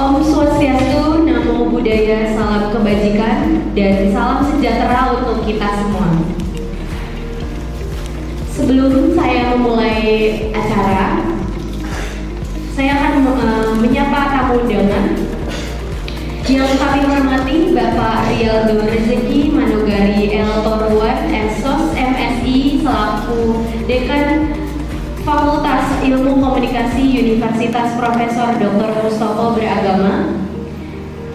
Om Swastiastu, Namo Buddhaya, salam kebajikan, dan salam sejahtera untuk kita semua. Sebelum saya memulai acara, saya akan menyapa tamu undangan yang kami hormati Bapak Rialdo Rezeki Manugari L. Toruan, SOS MSI, selaku Dekan Fakultas Ilmu Komunikasi Universitas Profesor Dr. Mustopo Beragama,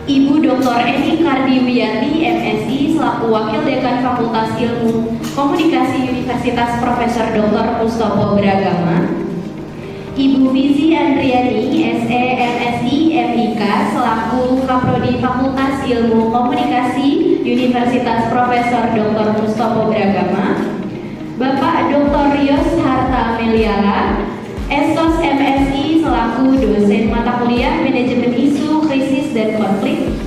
Ibu Dr. Eni Kardiwiyati MSI, selaku Wakil Dekan Fakultas Ilmu Komunikasi Universitas Profesor Dr. Mustopo Beragama, Ibu Fizi Andriani SE MSI MIK, selaku Kaprodi Fakultas Ilmu Komunikasi Universitas Profesor Dr. Mustopo Beragama, Bapak Dr. Yos Harta Meliala, SOS MSI, selaku dosen mata kuliah Manajemen Isu, Krisis dan Konflik,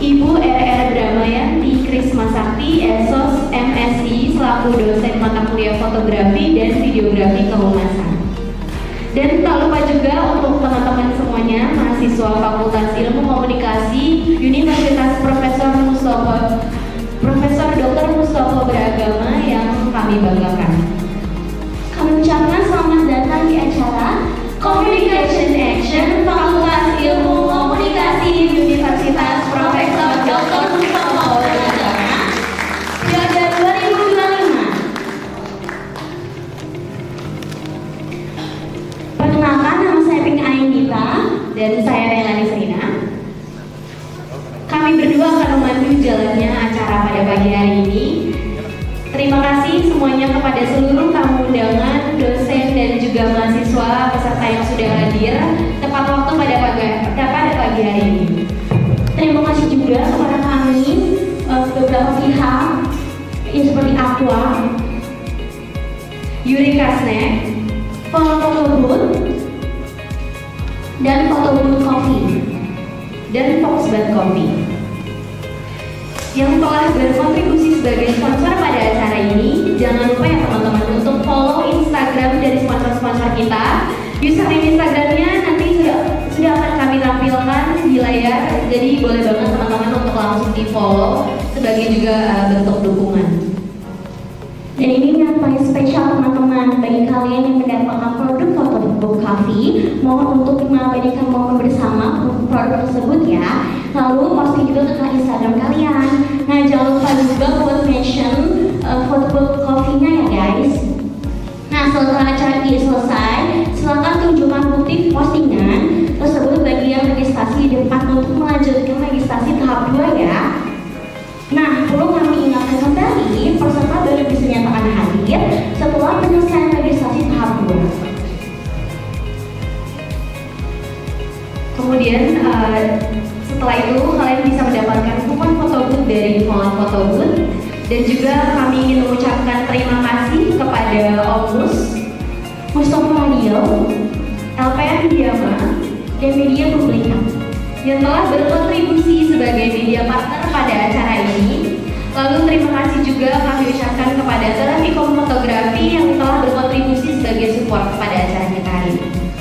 Ibu RR Brahmayanti Krisma Sakti, SOS MSI, selaku dosen mata kuliah Fotografi dan Videografi Kehumasan. Dan tak lupa juga untuk teman-teman semuanya, mahasiswa Fakultas Ilmu Komunikasi Universitas Profesor Dr. Mustopo Beragama yang kami banggakan. Kami ucapkan selamat datang di acara Communication Action Fakultas Ilmu Komunikasi Universitas Profesor Dr. Mustopo Beragama Jaga 2025. Perkenalkan, nama saya Pink Ainita dan saya Melani Serina. Kami berdua akan memandu jalannya acara pada pagi hari ini. Terima kasih semuanya kepada seluruh tamu undangan, dosen dan juga mahasiswa peserta yang sudah hadir tepat waktu pada pagi hari ini. Terima kasih juga kepada kami beberapa pihak yang seperti Aqua, Eureka Snack, Photobooth, dan Photobooth Coffee, dan Foxbat Coffee yang telah berkontribusi sebagai sponsor pada acara ini. Jangan lupa ya teman-teman untuk follow Instagram dari sponsor-sponsor kita. Username Instagramnya nanti sudah akan kami tampilkan di layar, jadi boleh banget teman-teman untuk langsung di follow sebagai juga bentuk dukungan. Dan ini yang paling spesial teman-teman, bagi kalian yang mendapatkan produk Photobooth Coffee, mohon untuk mengabadikan momen bersama produk tersebut ya. Lalu posting juga ke Instagram kalian. Nah, jangan lupa juga buat mention Photobooth Coffee-nya ya guys. Nah, setelah acara ini selesai, silakan tunjukkan bukti postingan tersebut bagi yang registrasi di depan untuk melanjutkan registrasi tahap 2 ya. Nah, perlu kami ingatkan kembali, peserta baru bisa nyatakan hadir setelah penyelesaian registrasi tahap 2. Kemudian setelah itu kalian bisa mendapatkan kupon photobooth dari Mola Photobooth. Dan juga kami ingin mengucapkan terima kasih kepada Om Mustopo Radio, LPM Diama, dan Media Publika yang telah berkontribusi sebagai media partner pada acara ini. Lalu terima kasih juga kami ucapkan kepada Televicom Fotografi yang telah berkontribusi sebagai support pada acara kita hari ini.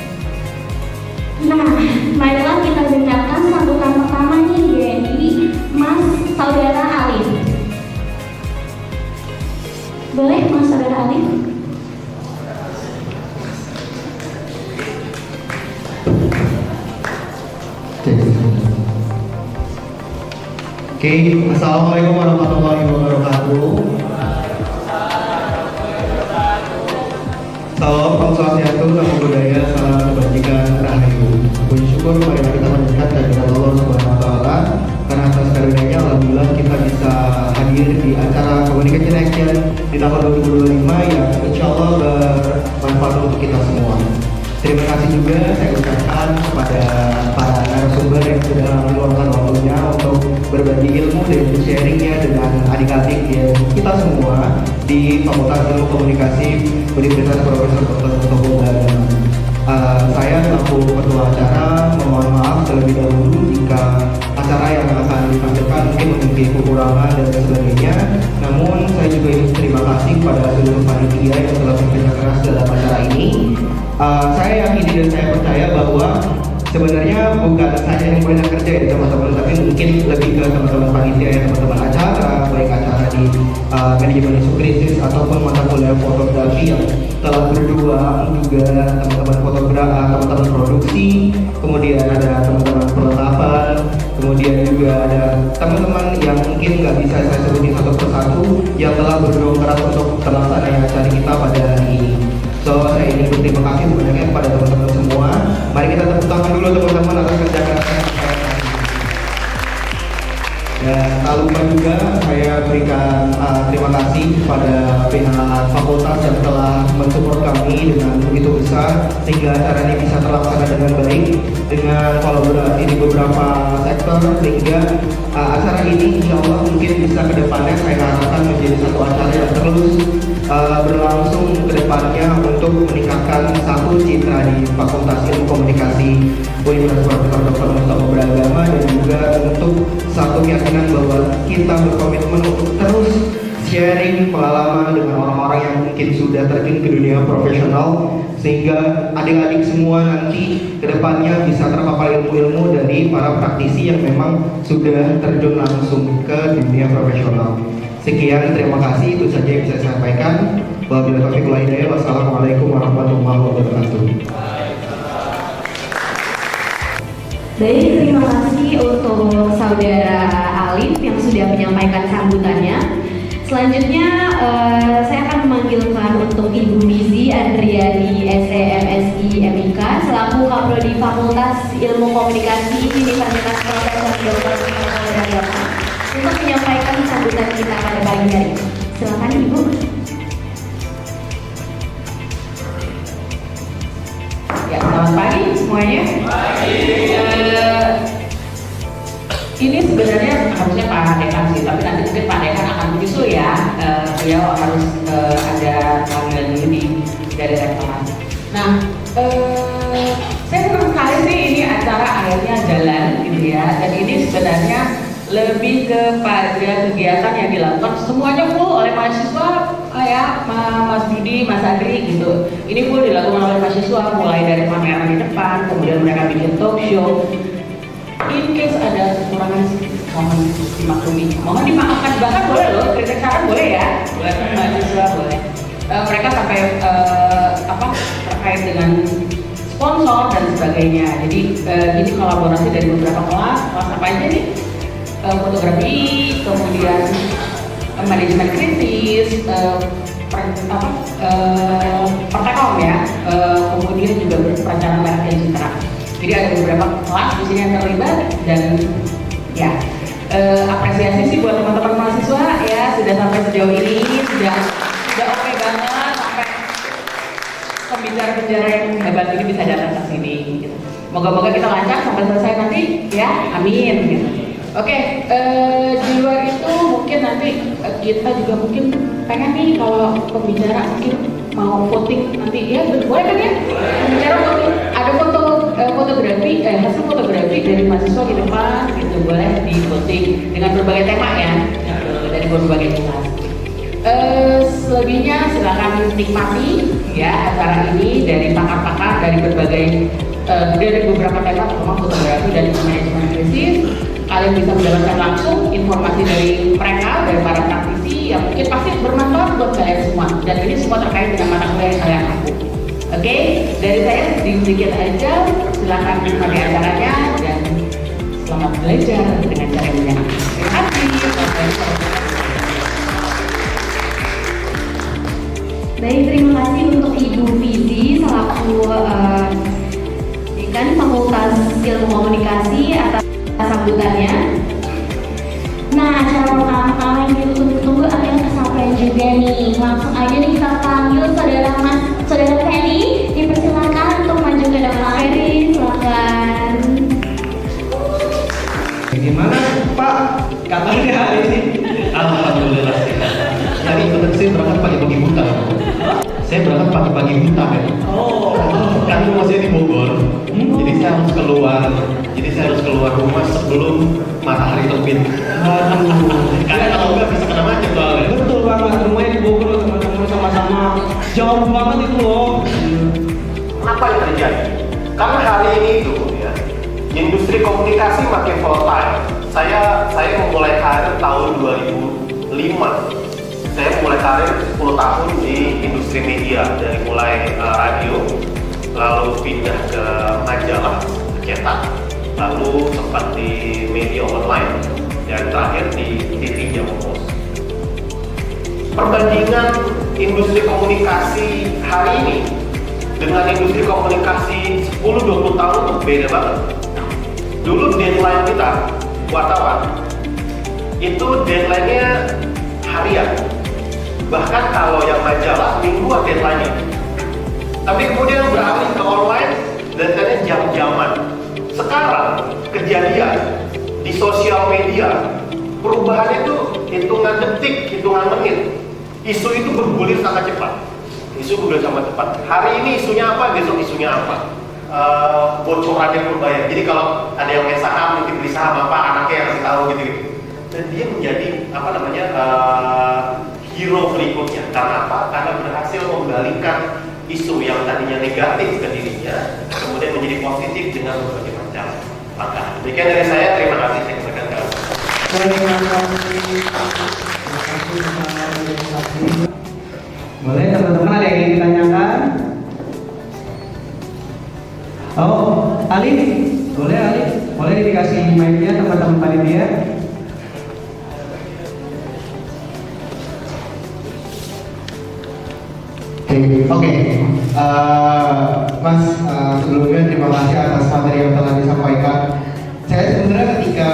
Nah, marilah kita dengarkan sambutan pertama nih dari Mas Saudara Alif. Boleh Mas Saudara Alif? Oke, Assalamualaikum warahmatullahi wabarakatuh. Salam Om Swastiastu, Namo Buddhaya, salam kebajikan, rahayu. Puji syukur marilah kita mendengar dari Allah Subhanahu wa Ta'ala, karena atas karunia-Nya alhamdulillah kita bisa hadir di acara Communication Action di tahun 2025 yang insya Allah bermanfaat untuk kita semua. Terima kasih juga saya ucapkan kepada para narasumber yang sudah meluangkan waktunya untuk berbagi ilmu dan sharingnya dengan adik-adik ya, kita semua di Fakultas Ilmu Komunikasi Universitas Profesor Dr. Mustopo Beragama. Saya selaku ketua acara mohon maaf terlebih dahulu jika acara yang akan ditampilkan mungkin memiliki kekurangan dan sebagainya. Namun saya juga ingin terima kasih kepada seluruh panitia yang telah bekerja keras dalam acara ini. Saya yakin dan saya percaya bahwa sebenarnya bukan saya yang banyak kerja ya teman-teman, tapi mungkin lebih ke teman-teman panitia ya, teman-teman acara, baik acara di manajemen isu krisis ataupun mata kuliah fotografi yang telah berjuang, juga teman-teman fotografer, teman-teman produksi, kemudian ada teman-teman perlengkapan, kemudian juga ada teman-teman yang mungkin nggak bisa saya sebutin satu persatu yang telah berjuang keras untuk terlaksananya acara kita pada hari ini. So, saya ingin berterima kasih sebenarnya kepada teman-teman semua. Mari kita tepuk tangan dulu teman-teman atas kerja kerasnya. Dan tak lupa juga saya berikan terima kasih kepada pihak fakultas yang telah mensupport kami dengan begitu besar sehingga acara ini bisa terlaksana dengan baik dengan kolaborasi di beberapa sektor, sehingga acara ini insya Allah mungkin bisa kedepannya saya harapkan menjadi satu acara yang terus berlangsung ke depannya untuk meningkatkan satu citra di Fakultas Ilmu Komunikasi Universitas Dr. Mustafa Beragama, dan juga untuk satu keyakinan bahwa kita berkomitmen untuk terus sharing pengalaman dengan orang-orang yang mungkin sudah terjun ke dunia profesional, sehingga adik-adik semua nanti kedepannya bisa terpapar ilmu-ilmu dari para praktisi yang memang sudah terjun langsung ke dunia profesional. Sekian, terima kasih, itu saja yang bisa saya sampaikan. Wabillahi taufiq wal hidayah. Wassalamualaikum warahmatullahi wabarakatuh. Baik, terima kasih untuk Saudara Alif yang sudah menyampaikan sambutannya. Selanjutnya saya akan memanggilkan untuk Ibu Mizi Andriani SEMSI MIK selaku Kaprodi Fakultas Ilmu Komunikasi Universitas Profesor Dr. Mustafa Beragama untuk menyampaikan sambutan kita pada pagi hari ini. Silakan Ibu. Ya, selamat pagi semuanya. Ini sebenarnya harusnya Pak Dekan sih, tapi nanti mungkin Pak Dekan akan menyusul ya. Beliau harus ada panggilan dulu dari rektorat. Nah, saya senang sekali sih ini acara akhirnya jalan gitu ya. Dan ini sebenarnya lebih kepada kegiatan yang dilakukan semuanya full oleh mahasiswa, ya Mas Budi, Mas Adri gitu. Ini full dilakukan oleh mahasiswa, mulai dari pameran di depan, kemudian mereka bikin talk show. In case ada kekurangan mohon dimaklumi, mohon dimaafkan, bahkan boleh loh, kritik saran boleh ya, boleh mahasiswa boleh. Mereka sampai terkait dengan sponsor dan sebagainya. Jadi ini kolaborasi dari beberapa kelas apa aja nih? Fotografi, kemudian manajemen kritis, pertekom ya, kemudian juga perencanaan merek dan citra. Jadi ada beberapa kelas di sini yang terlibat, dan ya apresiasi sih buat teman-teman mahasiswa ya, sudah sampai sejauh ini sudah oke banget, sampai pembicara-pembicara yang hebat ini bisa datang ke sini. Gitu. Moga-moga kita lancar sampai selesai nanti ya, amin. Gitu. Oke, di luar itu mungkin nanti kita juga mungkin pengen nih kalau pembicara mungkin mau voting nanti ya, boleh kan ya? Pembicara voting, ada fotografi, hasil fotografi dari mahasiswa di depan gitu, boleh di voting dengan berbagai tema ya, dari berbagai kelas. Selebihnya silakan nikmati ya acara ini dari pakar-pakar dari berbagai dari beberapa tema, terutama fotografi dan manajemen krisis. Kalian bisa mendapatkan langsung informasi dari mereka, dari para praktisi yang mungkin pasti bermanfaat buat kalian semua. Dan ini semua terkait dengan mata kuliah yang kalian ambil. Oke, dari saya sedikit aja. Silakan menikmati acaranya dan selamat belajar dengan cara yang menyenangkan. Terima kasih. Baik, terima kasih untuk Ibu Fizi selaku Dekan Fakultas Ilmu Komunikasi atas sambutannya. Nah, acara pertama yang ditunggu-tunggu akhirnya kesampaian juga nih. Langsung aja nih kita panggil saudara Ferry. Dipersilakan untuk maju ke depan. Ferry, silakan. Gimana Pak kabarnya hari ini? Alhamdulillah. Jadi saya berangkat pagi-pagi buta. Saya berangkat pagi-pagi buta kan. Kan masih di Bogor. Jadi saya harus keluar rumah sebelum matahari terbit. Karena kalau nggak bisa kena macet soalnya. Betul banget, rumahnya di Bogor teman-teman, sama-sama jauh banget itu loh. Apa yang terjadi? Karena hari ini itu ya, Industri komunikasi makin volatile. Saya memulai karir tahun 2005. Saya mulai karir 10 tahun di industri media, dari mulai radio, lalu pindah ke majalah cetak, lalu sempat di media online, dan terakhir di TV Jawa Pos. Perbandingan industri komunikasi hari ini dengan industri komunikasi 10-20 tahun itu beda banget. Dulu deadline kita, wartawan, itu deadline-nya harian. Bahkan kalau yang majalah, mingguan deadline-nya. Tapi kemudian beralih ke online, deadline-nya jam-jaman. Sekarang, kejadian di sosial media, perubahannya itu hitungan detik, hitungan menit. Isu itu bergulir sangat cepat. Isu bergulir sangat cepat. Hari ini isunya apa, besok isunya apa. Bocorannya pun banyak. Jadi kalau ada yang main saham, mungkin beli saham apa, anaknya yang kasih tahu gitu. Dan dia menjadi hero berikutnya. Karena apa? Karena berhasil membalikan isu yang tadinya negatif ke dirinya, kemudian menjadi positif dengan berbagai macam langkah. Demikian dari saya. Terima kasih. Saya kembalikan ke Anda. Boleh teman-teman, ada yang ingin ditanyakan? Oh, Alif, boleh Alif? Boleh dikasih mic-nya teman-teman panitia? Oke. Mas, sebelumnya terima kasih atas materi yang telah disampaikan. Saya sebenarnya ketika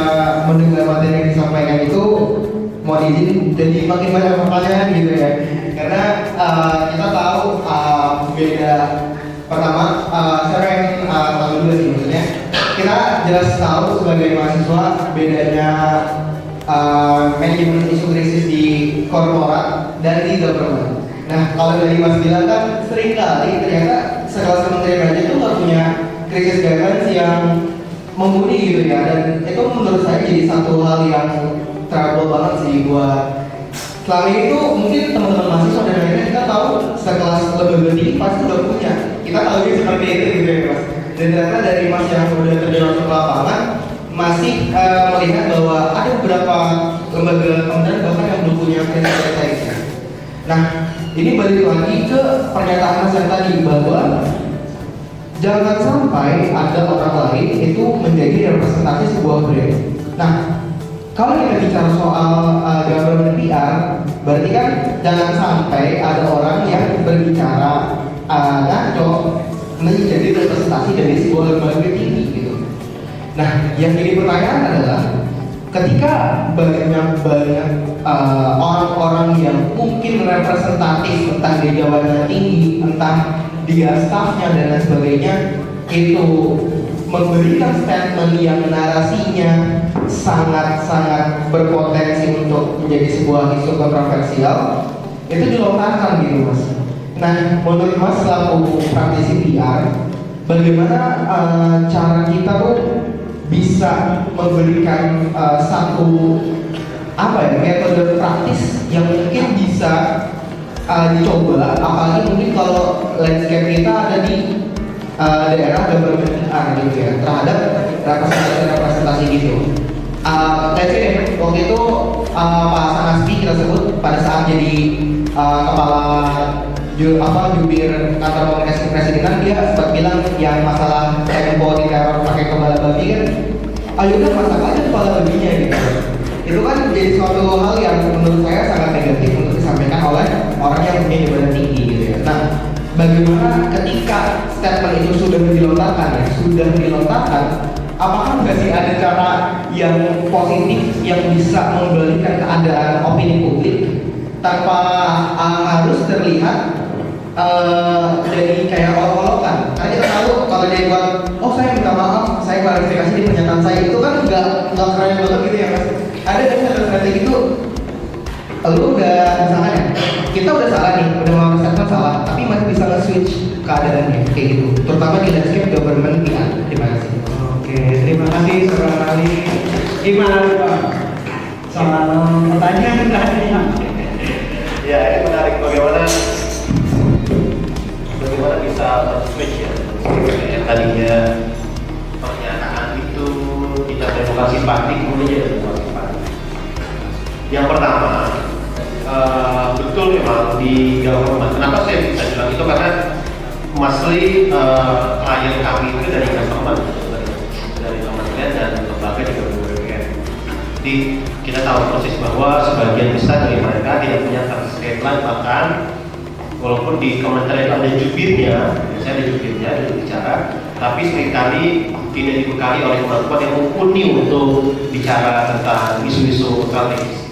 mendengar materi yang disampaikan itu, mau izin jadi makin banyak pertanyaan gitu ya. Karena kita tahu beda. Pertama, saya pengen tahu dulu sih, maksudnya kita jelas tahu sebagai mahasiswa bedanya manajemen isu krisis di korporat dan di government. Nah, kalau dari Mas bilang kan sering kali ternyata sekelas kementerian aja tuh nggak punya krisis governance yang mumpuni gitu ya, dan itu menurut saya jadi satu hal yang trouble banget sih buat selama ini tuh. Mungkin teman-teman mahasiswa dan lainnya kita tahu sekelas lembaga tinggi pasti udah punya, kita tahu seperti itu gitu ya Mas. Dan ternyata dari Mas yang udah terjun ke lapangan masih melihat bahwa ada beberapa lembaga kementerian bahkan yang belum punya krisis. Nah, ini balik lagi ke pernyataan Mas yang tadi bahwa jangan sampai ada orang lain itu menjadi representasi sebuah brand. Nah, kalau kita bicara soal government PR, berarti kan jangan sampai ada orang yang berbicara ngaco menjadi representasi dari sebuah lembaga tinggi gitu. Nah, yang jadi pertanyaan adalah ketika banyak orang-orang yang mungkin representatif, entah dia jabatannya tinggi, entah dia staffnya dan lain sebagainya, itu memberikan statement yang narasinya sangat-sangat berpotensi untuk menjadi sebuah isu kontroversial, itu dilontarkan gitu Mas. Nah, menurut Mas selaku praktisi PR, bagaimana cara kita tuh bisa memberikan satu metode praktis yang mungkin bisa dicoba, apalagi mungkin kalau landscape kita ada di daerah government PR gitu ya, terhadap representasi gitu. Let's say deh, waktu itu Pak Sanaspi kita sebut pada saat jadi kepala jubir kantor komunikasi kepresidenan, dia sempat bilang yang masalah tempo di teror pakai kepala babi kan, ayo udah masak aja kepala babinya gitu. Itu kan jadi suatu hal yang menurut saya sangat negatif untuk disampaikan oleh orang yang punya jabatan tinggi gitu ya. Nah, bagaimana ketika statement itu sudah dilontarkan, apakah nggak sih ada cara yang positif yang bisa membalikan keadaan opini publik tanpa harus terlihat jadi kayak olok-olokan? Karena kita tahu kalau dia buat, oh saya minta maaf, saya klarifikasi di pernyataan saya, itu kan nggak keren banget gitu ya Mas. Ada dari strategi itu, lu udah misalkan ya, kita udah salah nih, udah mau statement salah, tapi masih bisa nge-switch keadaannya kayak gitu, terutama di landscape government PR. Terima kasih. Oke, terima kasih Saudara Ali. Gimana Pak? Soal pertanyaan tadi. Ya, ini menarik bagaimana bisa switch ya. Yang tadinya pernyataan itu dua simpati, kemudian ada dua simpati. Yang pertama, betul memang di government. Kenapa saya bisa bilang itu? Karena mostly klien kami itu dari government, dari kementerian dan lembaga juga BUMN. Jadi kita tahu persis bahwa sebagian besar dari mereka tidak punya target deadline, bahkan walaupun di kementerian ada jubirnya, biasanya ada jubirnya, ada bicara, tapi seringkali tidak dibekali oleh kemampuan yang mumpuni untuk bicara tentang isu-isu strategis.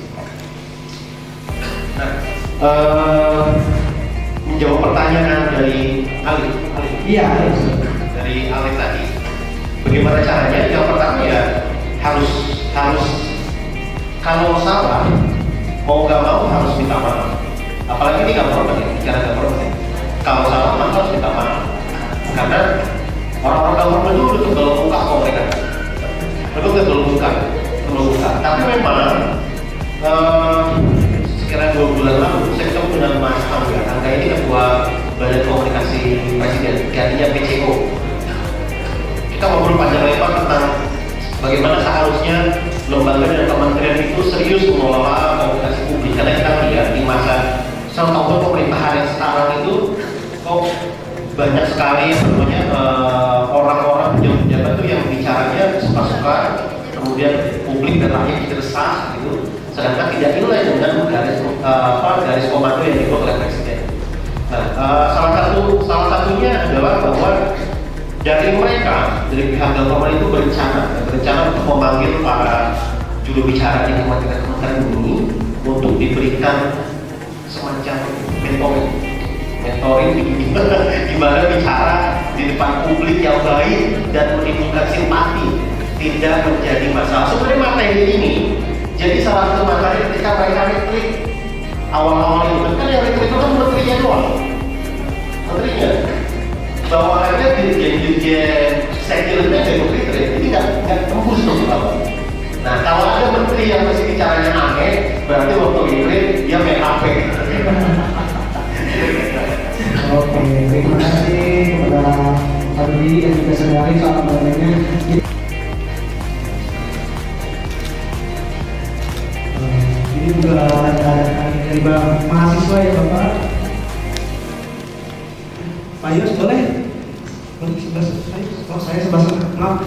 Menjawab pertanyaan dari Alif. Iya, Dari Alif tadi, bagaimana caranya? Yang pertama ya harus kalau salah mau nggak mau harus minta maaf. Apalagi ini government ya, bicara government. Kalau salah maka harus minta maaf. Karena orang-orang government itu udah tebal muka kok mereka. Betul tebal muka. Tapi memang sekira 2 bulan lalu saya ketemu dengan Mas Angga. Angga ini ketua Badan Komunikasi Presiden, gantinya PCO. Kita ngobrol panjang lebar tentang bagaimana seharusnya lembaga dan kementerian itu serius mengelola komunikasi publik. Karena kita lihat di masa tahun pemerintahan yang sekarang itu kok banyak sekali orang-orang pejabat itu yang bicaranya suka-suka, kemudian publik dan rakyat jadi resah gitu, sedangkan tidak inline dengan garis komando yang dibuat oleh presiden. Nah, salah satunya adalah bahwa dari mereka, dari pihak government itu berencana untuk memanggil para juru bicara di kementerian ini untuk diberikan semacam mentoring di mana bicara di depan publik yang baik dan menimbulkan simpati, tidak menjadi masalah. Sebenarnya materi ini jadi salah satu materi ketika mereka retweet awal-awal itu kan yang retweet itu kan menterinya doang, bawaannya dirjen sekiranya dari menteri, jadi nggak tembus untuk apa. Nah, kalau ada menteri yang mesti bicaranya aneh, berarti waktu ini dia main HP. Oke, terima kasih kepada Pak Rudi dan juga saudari soal pertanyaannya. Ini juga ada dari mahasiswa ya Bapak. Pak Yus boleh? Saya sebelah sana. Maaf.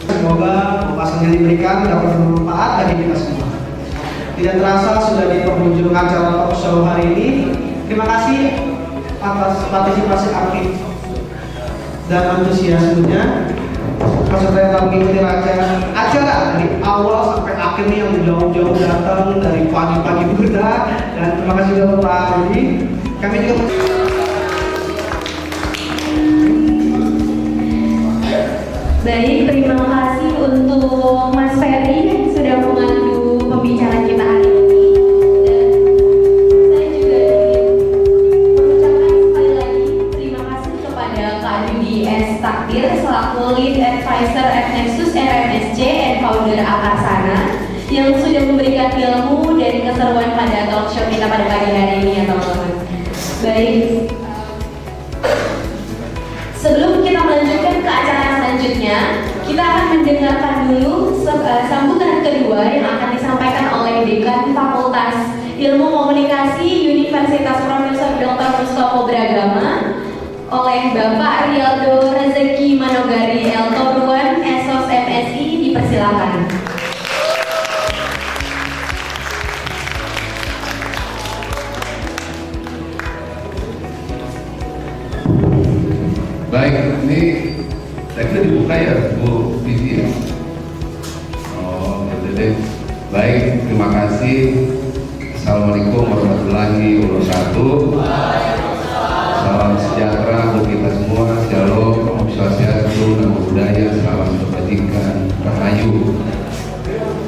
Semoga pembahasan yang diberikan dapat bermanfaat bagi kita semua. Tidak terasa sudah di penghujung acara talk show hari ini. Terima kasih atas partisipasi aktif dan antusiasmenya peserta yang telah mengikuti acara dari awal sampai akhirnya yang jauh-jauh datang dari pagi-pagi buta. Dan terima kasih juga Pak Rudi. Kami juga Baik, terima kasih untuk Mas Ferry yang sudah memandu pembicaraan kita hari ini. Dan saya juga mengucapkan sekali lagi terima kasih kepada Kak Dudi S. Takdir selaku Lead Advisor at Nexus RMSC and Founder Akarsana yang sudah memberikan ilmu dan keseruan pada talk show kita pada pagi hari ini ya teman-teman. Baik. Sebelum kita melanjutkan ke acara selanjutnya, kita akan mendengarkan dulu sambutan kedua yang akan disampaikan oleh Dekan Fakultas Ilmu Komunikasi Universitas Profesor Dr. Mustopo Bragama oleh Bapak Rialdo Rezeki Manogari Eltoruan Esos MSI, dipersilakan. Baik, ini saya kira dibuka ya Bu Vivi ya? Oh, jadi baik, terima kasih. Assalamualaikum warahmatullahi wabarakatuh. Salam sejahtera untuk kita semua. Shalom, Om Swastiastu, Namo Buddhaya, salam kebajikan, rahayu.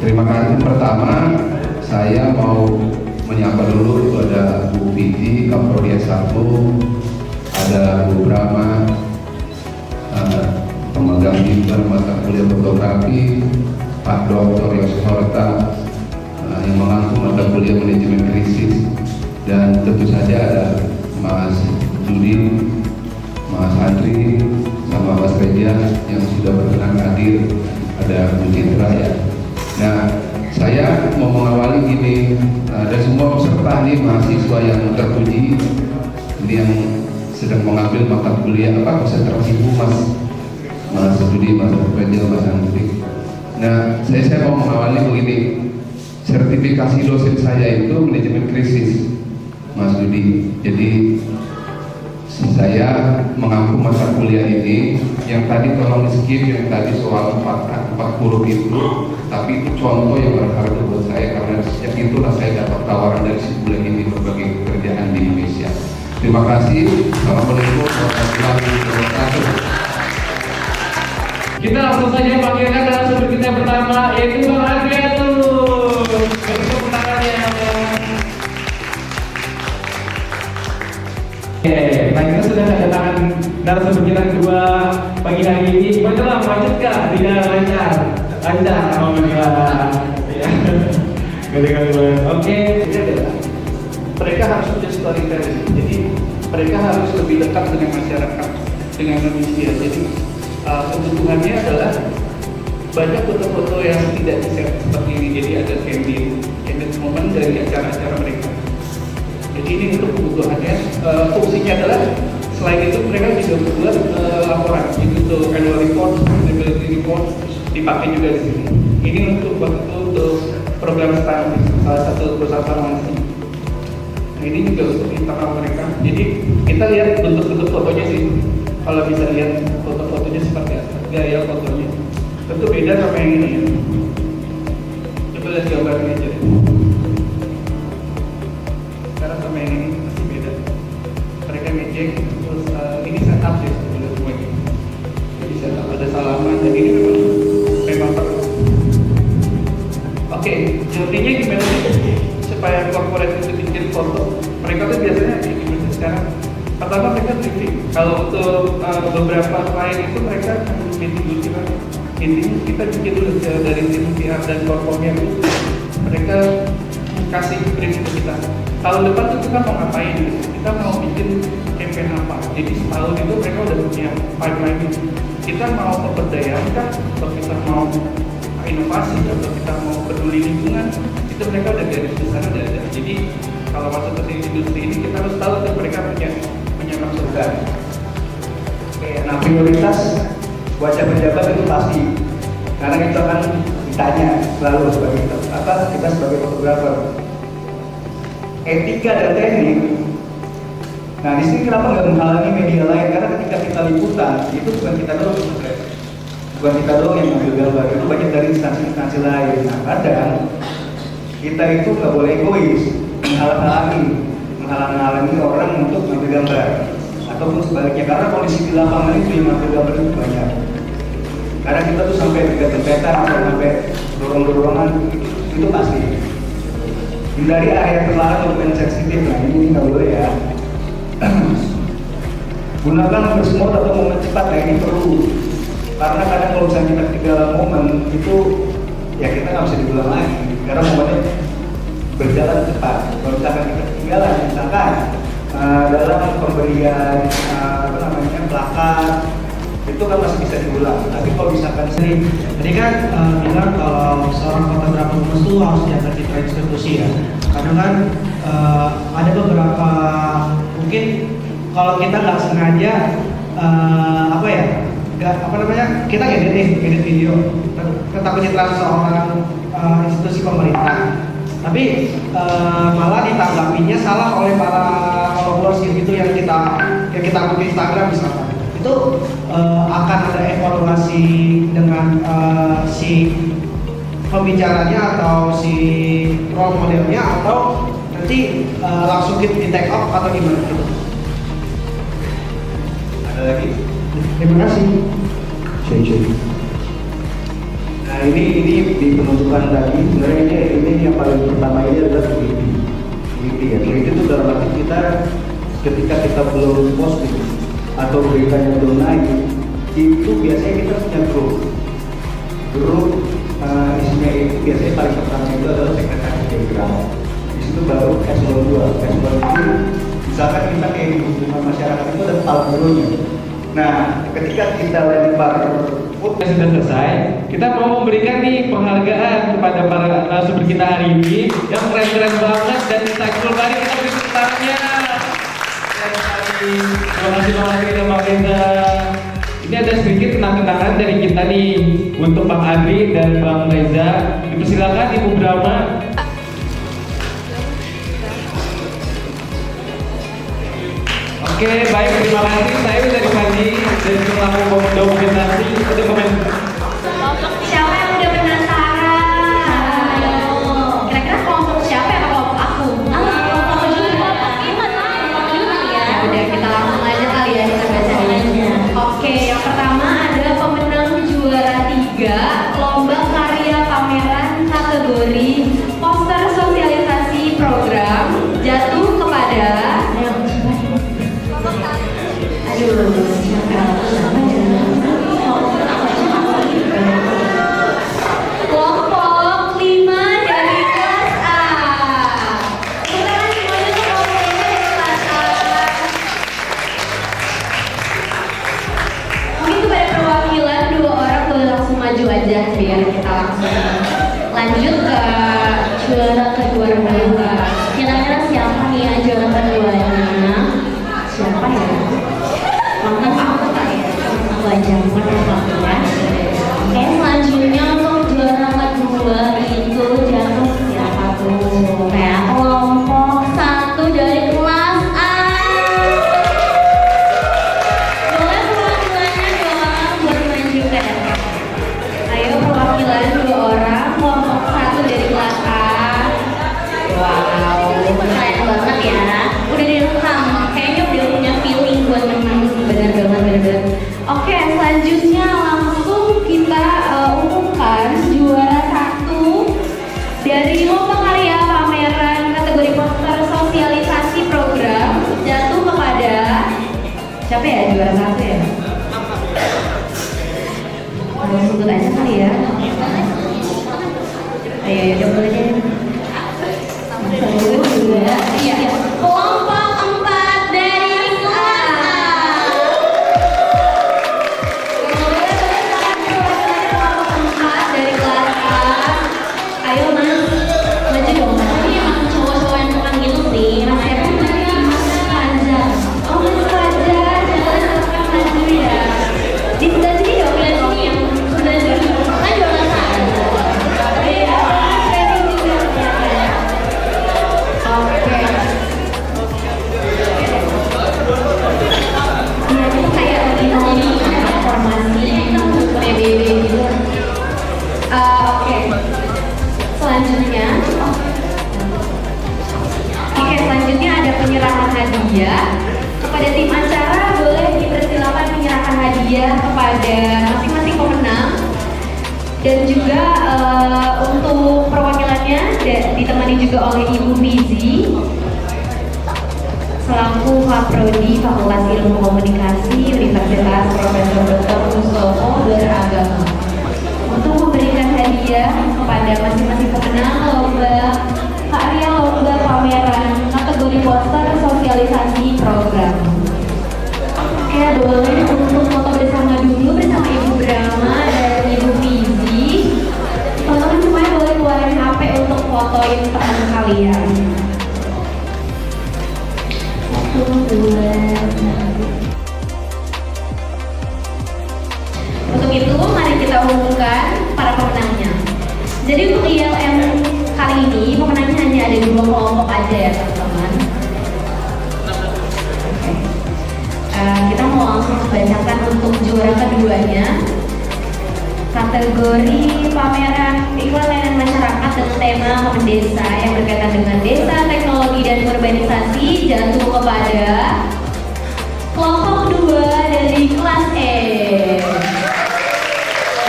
Terima kasih. Pertama, saya mau menyapa dulu kepada Bu Vivi, Kapolri S1, ada Bu Brahma, pemegang bimbel mata kuliah fotografi, Pak Dr. Yos Horta yang mengaku mata kuliah manajemen krisis, dan tentu saja ada Mas Budi, Mas Andri, sama Mas Reja yang sudah berkenan hadir, ada Bu Citra ya. Nah, saya mau mengawali gini, ada semua peserta nih mahasiswa yang terpuji, ini yang sedang mengambil mata kuliah apa konsentrasi Bu Mas Budi, Mas Reja, Mas Andri. Nah, saya mau mengawali begini, sertifikasi dosen saya itu manajemen krisis, Mas Budi. Jadi saya mengampu mata kuliah ini, yang tadi tolong skip, yang tadi soal 4 huruf itu, tapi itu contoh yang berharga buat saya karena sejak itulah saya dapat tawaran dari sebulan ini berbagai pekerjaan di Indonesia. Terima kasih. Assalamualaikum warahmatullahi wabarakatuh. Kita langsung saja panggilkan narasumber kita pertama, yaitu Bang Adrianus. Beri tepuk tangannya. Nah kita sudah kedatangan narasumber kita kedua pagi hari ini. Gimana lah, lanjut kah? Tidak lancar. Lancar, alhamdulillah. Ya. Oke. Mereka harus punya storytelling. Jadi mereka harus lebih dekat dengan masyarakat, dengan manusia. Jadi kebutuhannya adalah banyak foto-foto yang tidak di-share seperti ini. Jadi ada candid moment dari acara-acara mereka. Jadi ini untuk kebutuhannya, fungsinya adalah selain itu mereka juga membuat laporan, itu untuk annual report, sustainability report dipakai juga di sini. Ini untuk waktu itu untuk program STAR, salah satu perusahaan farmasi. Nah ini juga untuk internal mereka. Jadi kita lihat bentuk-bentuk fotonya sih. Kalau bisa lihat foto-fotonya seperti apa, gaya fotonya. Tentu beda sama yang ini ya. Coba lihat gambarnya aja. Sekarang sama yang ini masih beda. Mereka ngejek, terus ini setup sih sebelum semua ini. Jadi setup ada salaman dan ini memang perlu. Oke, intinya gimana sih supaya corporate itu bikin foto? Mereka tuh biasanya gimana sekarang? Pertama mereka briefing. Kalau untuk beberapa klien itu mereka meeting dulu kita. Intinya kita bikin dulu dari tim PR dan korpornya itu mereka kasih brief ke kita. Tahun depan tuh kita mau ngapain? Kita mau bikin campaign apa? Jadi setahun itu mereka udah punya pipeline itu. Kita mau pemberdayaan kah? Atau kita mau inovasi? Atau kita mau peduli lingkungan? Itu mereka udah garis besar udah ada. Jadi kalau masuk ke industri ini kita harus tahu tuh mereka punya maksudkan. Nah prioritas buat pejabat itu pasti, karena kita akan ditanya selalu sebagai kita sebagai fotografer. Etika dan teknik. Nah di sini kenapa nggak menghalangi media lain? Karena ketika kita liputan itu bukan kita doang, bukan kita doang yang ngambil gambar, itu banyak dari instansi-instansi lain. Nah kadang kita itu nggak boleh egois, menghalang-halangi orang untuk ngambil gambar, ataupun sebaliknya, karena kondisi di lapangan itu yang ngambil gambar itu banyak. Karena kita tuh sampai dekat-dekatan atau sampai dorong-dorongan itu pasti. Hindari area terlarang untuk yang sensitif. Nah ini nggak boleh ya. Gunakan bersemut atau momen cepat. Nah ini perlu. Karena kadang kalau misalnya kita ketinggalan momen itu ya kita nggak bisa diulang lagi. Karena momennya berjalan cepat. Kalau misalkan kita ketinggalan, misalkan dalam pemberian plakat itu kan masih bisa diulang. Tapi kalau misalkan Tadi kan bilang kalau seorang fotografer itu harus diantar citra institusi ya. Karena kan ada beberapa mungkin kalau kita nggak sengaja kita edit video tentang pencitraan seorang institusi pemerintah. Tapi malah ditanggapinya salah oleh para followers gitu yang kita upload di Instagram misalkan. Itu akan ada evaluasi dengan si pembicaranya atau si role modelnya atau nanti langsung di take off atau gimana gitu. ada lagi. Terima kasih. Nah ini di penunjukan tadi sebenarnya ini yang paling pertama ini adalah teliti ya. Teliti itu dalam arti kita ketika kita belum posting atau beritanya belum naik, itu biasanya kita punya grup isinya itu biasanya paling pertama itu adalah sekretaris background. Di situ baru eselon 2. Eselon itu misalkan kita kayak di hubungan masyarakat itu alat dulunya. Nah, ketika kita lempar Sudah selesai, kita mau memberikan nih penghargaan kepada para narasumber kita hari ini yang keren-keren banget dan insightful. Mari kita beri tepuk tangannya. Terima kasih banget kita Bang Reza. Ini ada sedikit kenang-kenangan dari kita nih untuk Bang Adri dan Bang Reza. Dipersilakan Ibu Brahma. Oke, baik, terima kasih. Saya dari Haji dari Kelompok Dokumentasi. Ada komen? Siapa yang udah penasaran? Kira-kira kelompok siapa ya kelompok aku? Kelompok juga. Ya udah kita langsung aja kali ya kita bacain. Oke, yang pertama ada pemenang juara 3 lomba karya pameran kategori poster sosialisasi program jatuh kepada kelompok 5 dari kelas A. Sekarang semuanya ke kelompok 5 dari kelas A. Mungkin kepada perwakilan 2 orang boleh langsung maju aja biar kita langsung lanjut ke juara kedua. Kira-kira siapa nih yang juara keduanya? Siapa ya? Mungkin aku kali ya, aku aja ya. Oke, selanjutnya untuk juara kedua itu jatuh siapa tuh? Kayak kelompok 1 dari kelas A. Boleh perwakilannya 2 orang buat maju ke depan. Ayo perwakilan 2 orang, kelompok 1 dari kelas A. Wow, keren banget ya. Udah direkam, kayaknya udah punya feeling buat menang. Bener banget. Oke, selanjutnya langsung kita umumkan juara 1 dari lomba karya pameran kategori poster sosialisasi program jatuh kepada siapa ya juara 1 ya? Langsung sebut aja kali ya. Ayo, udah boleh deh. 1, 2, 3. Kelompok 4 dari kelas A. Kelompok 4 dari kelas A. Ayo mas, maju dong. Ini emang cowok-cowok yang tekan gitu sih. Mas siapa tadi? Mas Fajar. Oh Mas Fajar, jangan maju ya. Di sebelah sini dong, lihat dong yang sebelah sini. Kan jualan sana. Iya, training juga. Oke. Iya, itu kayak lagi ngomongin informasi PBB gitu. Oke. Selanjutnya, selanjutnya ada penyerahan hadiah kepada tim acara. Boleh dipersilakan menyerahkan hadiah kepada masing-masing pemenang. Dan juga untuk perwakilannya ditemani juga oleh Ibu Fizi selaku Kaprodi Fakultas Ilmu Komunikasi Universitas Profesor Dr. Mustopo Beragama untuk memberikan hadiah kepada masing-masing pemenang lomba karya lomba pameran kategori poster sosialisasi program. Oke, boleh untuk foto bersama dulu bersama Ibu Brahma dan Ibu Fizi. Teman-teman semuanya boleh keluarin HP untuk fotoin teman kalian. 1, 2, 3. Untuk itu, mari kita umumkan para pemenangnya. Jadi untuk ILM kali ini, pemenangnya hanya ada 2 kelompok aja ya teman-teman. Kita mau langsung bacakan untuk juara keduanya. Kategori pameran iklan layanan masyarakat dengan tema Momen Desa yang berkaitan dengan desa, teknologi, dan urbanisasi jatuh kepada kelompok 2 dari kelas E.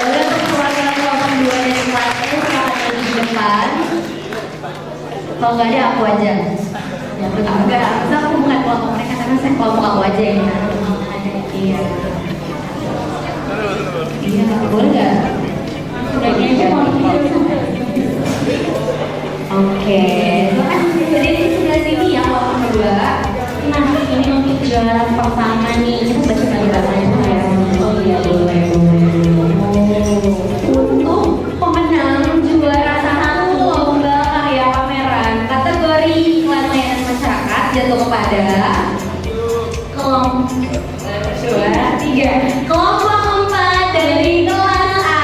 Boleh untuk perwakilan kelompok 2 dari kelas E silakan maju di depan. Kalau nggak ada aku aja. Ya enggak, aku bukan kelompok mereka karena saya kelompok aku aja yang iya. Iya, boleh nggak? Udah aja mau Oke, jadi di sebelah sini ya kelompok 2. Nah, ini untuk juara pertama nih. jatuh kepada kelompok 2, 3 kelompok 4 dari kelas A.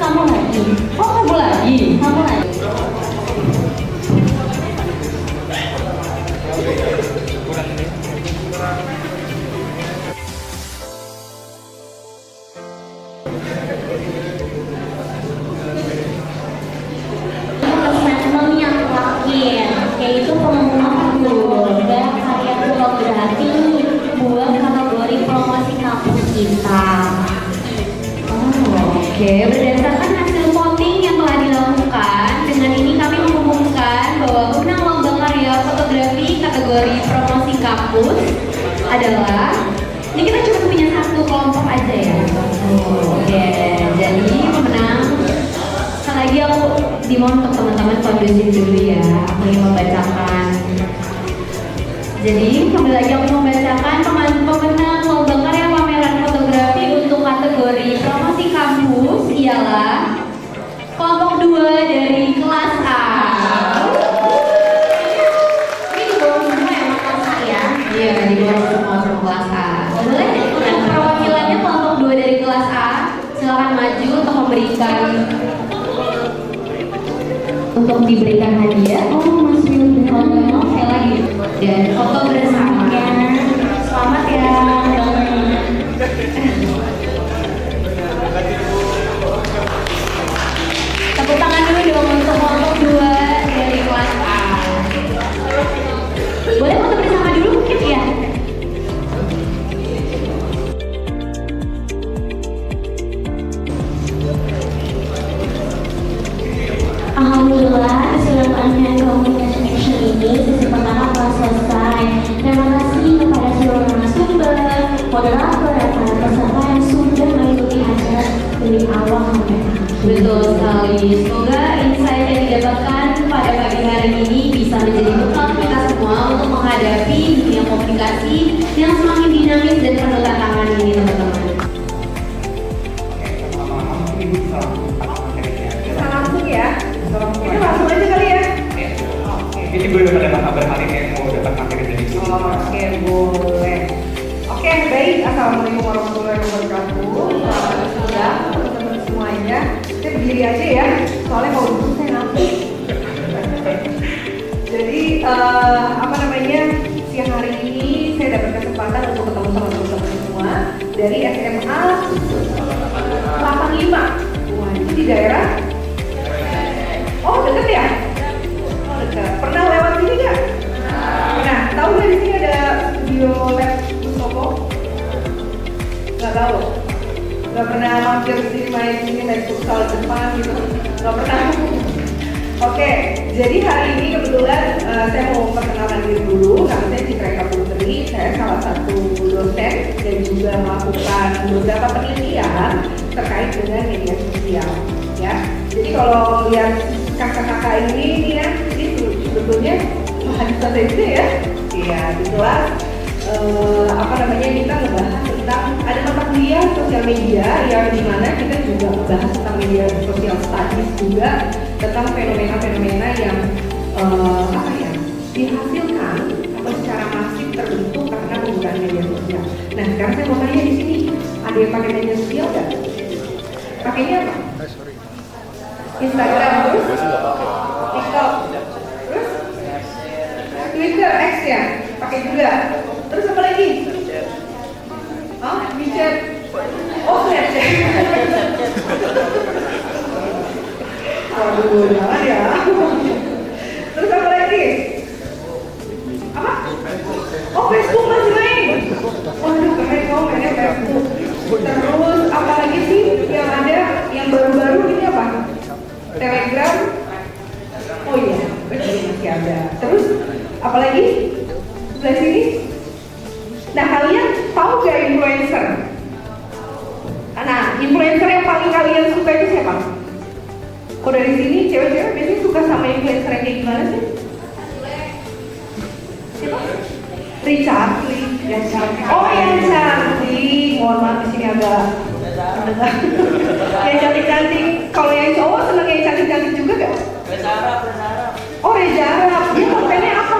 Kamu lagi? Oh, kamu lagi? Kamu lagi? Assessment yang terakhir yaitu pengumuman lomba karya fotografi buat kategori promosi kampus kita. Oke, berdasarkan hasil voting yang telah dilakukan, dengan ini kami mengumumkan bahwa pemenang lomba karya fotografi kategori promosi kampus adalah, ini kita cuma punya satu kelompok aja ya. Oke, jadi pemenang, sekali lagi aku dimohon untuk teman-teman kondusif dulu ya, aku ingin membacakan. Jadi kembali lagi aku membacakan pemenang lomba karya pameran fotografi untuk kategori promosi kampus ialah kelompok 2 dari kelas A. Ini di bawah semua ya kelas A ya? Iya, di bawah semua kelas A. Boleh perwakilannya kelompok 2 dari kelas A, silakan maju untuk diberikan hadiah. Oh, Mas Wildan, oke lagi. Dan foto bersamanya. Selamat ya. Tepuk tangan dulu dong untuk kelompok 2 dari kelas A. Boleh foto bersama dulu mungkin ya? Alhamdulillah, keseluruhan communication action ini sesi pertama telah selesai. Terima kasih kepada seluruh narasumber, moderator, dan para peserta yang sudah mengikuti acara dari awal sampai akhir. Betul sekali. Semoga insight yang didapatkan pada pagi hari ini bisa menjadi bekal kita semua untuk menghadapi dunia komunikasi yang semakin dinamis dan penuh tantangan ini, teman-teman. Bisa langsung ya? Kita langsung aja kali ya? Ini gue udah pada kabar hari ini mau dapat materi dari sini. Oke, boleh. Oke, baik. Assalamualaikum warahmatullahi wabarakatuh. Selamat siang teman-teman semuanya. Saya berdiri aja ya, soalnya mau duduk saya ngantuk. Jadi, siang hari ini saya dapat kesempatan untuk ketemu sama teman-teman semua dari SMA 85. Wah, itu di daerah? Oh, deket ya? Oh, deket. Pernah lewat sini nggak? Nah, tahu nggak di sini ada studio lab Mustopo? Nggak tahu? Nggak pernah mampir sini main sini main futsal depan gitu? Nggak pernah? Oke, jadi hari ini kebetulan saya mau memperkenalkan diri dulu. Nama saya Citra Eka Putri, saya salah satu dosen dan juga melakukan beberapa penelitian terkait dengan media sosial. Ya, jadi kalau melihat kakak-kakak ini ya, ini sebetulnya mahasiswa saya juga ya. Iya, jelas. Kita ngebahas tentang ada mata kuliah sosial media yang dimana kita juga ngebahas tentang media sosial studies juga tentang fenomena-fenomena yang dihasilkan atau secara masif terbentuk karena penggunaan media sosial. Nah, sekarang saya mau tanya di sini, ada yang pakai media sosial nggak? Pakainya apa? Instagram terus? TikTok terus? Twitter, X ya? Pakai juga? Terus apa lagi? Oh, WeChat? Oh, Snapchat? Waduh, jangan ya. Terus apa lagi? Apa? Oh, Facebook masih main? Waduh, keren kamu mainnya Facebook. Terus apa lagi sih yang ada, yang baru-baru ini apa? Telegram? Oh iya, betul masih ada. Terus apa lagi? Sebelah sini? Nah, kalian tahu gak influencer? Nah, influencer yang paling kalian suka itu siapa? Kok dari sini cewek-cewek biasanya suka sama influencer yang kayak gimana sih? Siapa? Richard Lee. Oh, mohon maaf di sini agak mendengar. Yang cantik-cantik, kalau yang cowok seneng yang cantik-cantik juga gak? Reza Arab. Oh Reza Arab, dia kontennya apa?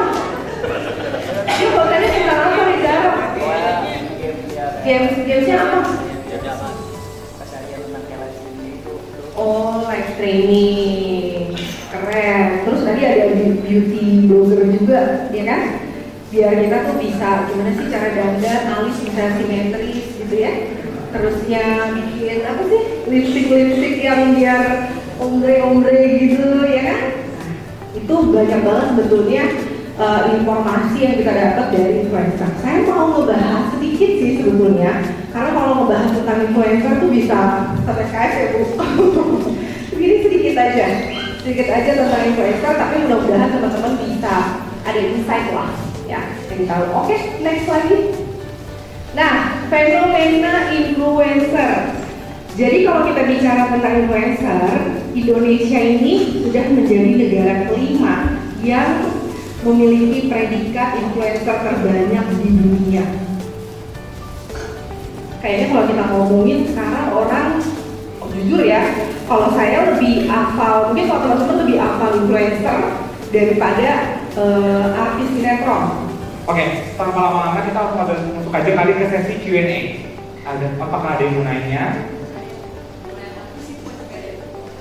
Dia kontennya tentang apa Reza Arab? Gamesnya apa? Oh, live training, keren. Terus tadi ada beauty blogger juga, ya kan? Biar kita tuh bisa gimana sih cara dandan, alis bisa simetris gitu ya. Terusnya bikin apa sih? Lipstick yang biar ombre gitu, ya kan? Itu banyak banget sebetulnya informasi yang kita dapat dari influencer. Saya mau ngebahas sedikit sih sebetulnya, karena kalau ngebahas tentang influencer tuh bisa sampai SKS ya Bu. Begini sedikit aja tentang influencer, tapi mudah-mudahan teman-teman bisa ada insight lah, ya, jadi tahu. Oke, next lagi. Nah, fenomena influencer. Jadi kalau kita bicara tentang influencer, Indonesia ini sudah menjadi negara kelima yang memiliki predikat influencer terbanyak di dunia. Kayaknya kalau kita ngomongin sekarang orang, jujur ya, kalau saya lebih hafal, mungkin kalau teman-teman lebih hafal influencer daripada artis sinetron. Oke, tanpa lama-lama kita masuk aja kali ke sesi Q&A. Apakah ada yang mau nanya?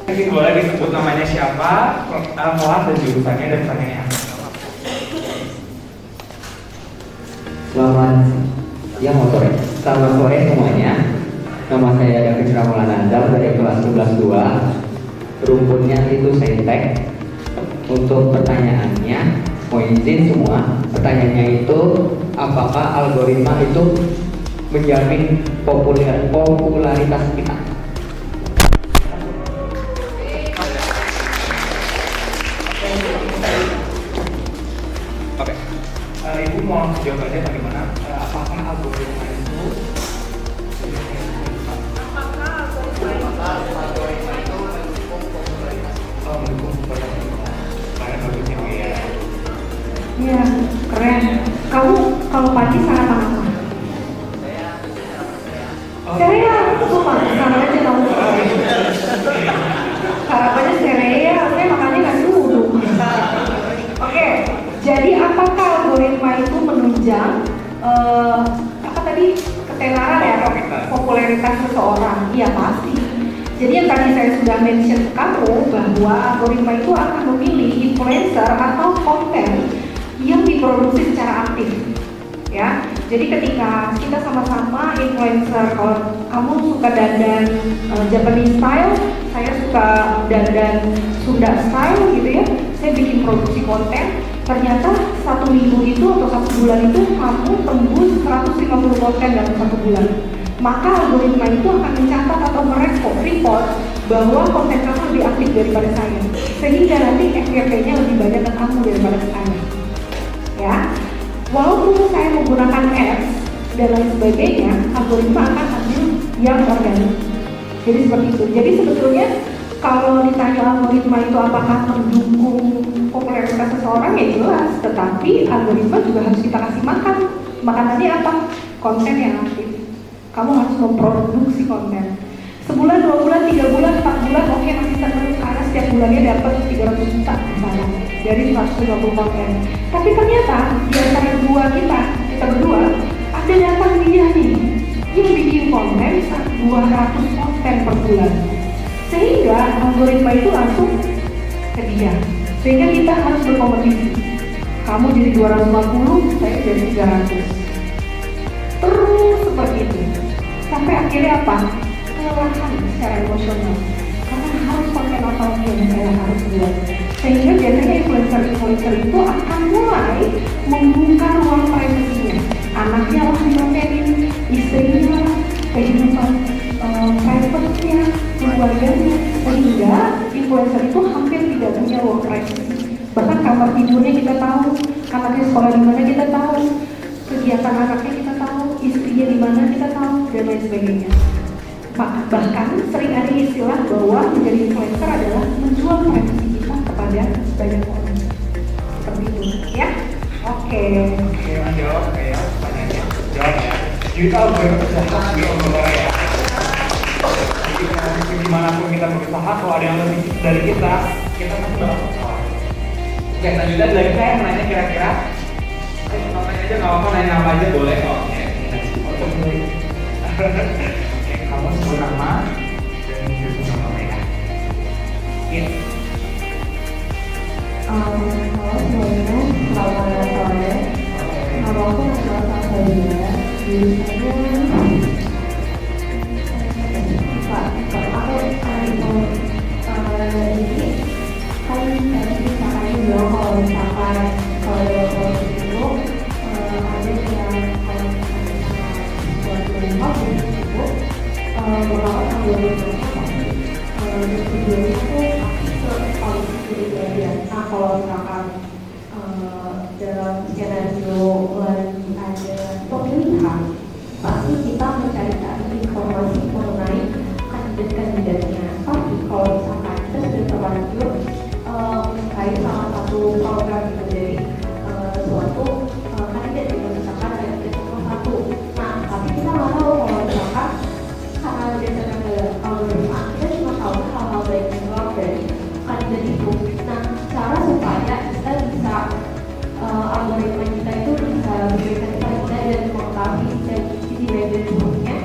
Mungkin boleh disebut namanya siapa, kelas dan jurusannya dan pertanyaannya. Selamat sore semuanya. Nama saya David Ramalanandar dari kelas 11-2. Rumputnya itu Saintek. Untuk pertanyaannya, mau izin semua. Pertanyaannya itu, apakah algoritma itu menjamin popularitas kita? Oke, Ibu mau jawabannya bagaimana? Apakah algoritma itu mendukung popularitas? Iya, keren. Kamu kalau pagi sarapan apa? Sereal, sumpah, sama aja kamu. Sarapannya sereal, saya makannya nasi uduk. Oke, jadi apakah algoritma itu menunjang apa tadi ketenaran ya, popularitas seseorang? Iya pasti. Jadi yang tadi saya sudah mention ke kamu bahwa algoritma itu akan memilih influencer atau konten yang diproduksi secara aktif, ya. Jadi ketika kita sama-sama influencer, kalau kamu suka dandan Japanese style, saya suka dandan Sunda style gitu ya, saya bikin produksi konten. Ternyata 1 minggu itu atau 1 bulan itu kamu tembus 150 konten dalam 1 bulan. Maka algoritma itu akan mencatat atau report bahwa konten kamu lebih aktif daripada saya, sehingga nanti FYP-nya lebih banyak ke kamu daripada ke saya. Ya, walaupun saya menggunakan ads dan lain sebagainya, algoritma akan ambil yang organik. Jadi seperti itu. Jadi sebetulnya kalau ditanya algoritma itu apakah mendukung popularitas seseorang, ya jelas. Tetapi algoritma juga harus kita kasih makan. Makanannya apa? Konten yang aktif. Kamu harus memproduksi konten. Sebulan, 2 bulan, 3 bulan, 4 bulan, oke, masih senang karena setiap bulannya dapat 300 juta misalnya dari 150 konten. Tapi ternyata di antara kita berdua ada datang dia nih yang bikin konten 200 konten per bulan, sehingga algoritma itu langsung ke dia, sehingga kita harus berkompetisi. Kamu jadi 250, saya jadi 300, terus seperti itu sampai akhirnya apa? Kelelahan secara emosional, karena harus konten apa yang saya harus buat. Sehingga biasanya influencer itu akan mulai membuka ruang privasinya. Anaknya lah dikontenin, istrinya lah, kehidupan private-nya, keluarganya, sehingga influencer itu hampir tidak punya ruang privasi. Bahkan kamar tidurnya kita tahu, anaknya sekolah di mana kita tahu, kegiatan anaknya kita tahu, istrinya di mana kita tahu, dan lain sebagainya. Bahkan sering ada istilah bahwa menjadi influencer adalah menjual privasi kita kepada banyak orang. Seperti itu, ya? Oke. Oke, jawab ya pertanyaannya. Jawab ya. Jadi kalau gue jahat gitu ya. Jadi dimanapun kita berusaha, kalau ada yang lebih dari kita pasti bakal salah. Oke, selanjutnya dari saya yang nanya kira-kira, nanya aja nggak apa-apa, nanya apa aja boleh. Oke, kamu sebut nama dan sebut nama mereka. Halo semuanya, selamat sore. Nama aku adalah Sahaja. Kalau misalkan dalam skenario lagi ada pemilihan, pasti kita mencari-cari informasi mengenai kandidat-kandidatnya. Tapi kalau misalkan kita sudah terlanjur menyukai salah satu program gitu dari suatu kandidat gitu, misalkan kandidat satu. Nah, tapi kita nggak tahu kalau misalkan karena berdasarkan algoritma, kita cuma tahu hal-hal baik dan buruk dari kandidat itu. Nah, cara supaya kita bisa algoritma kita itu bisa memberikan kandidat dan mengetahui dari sisi baik dan buruknya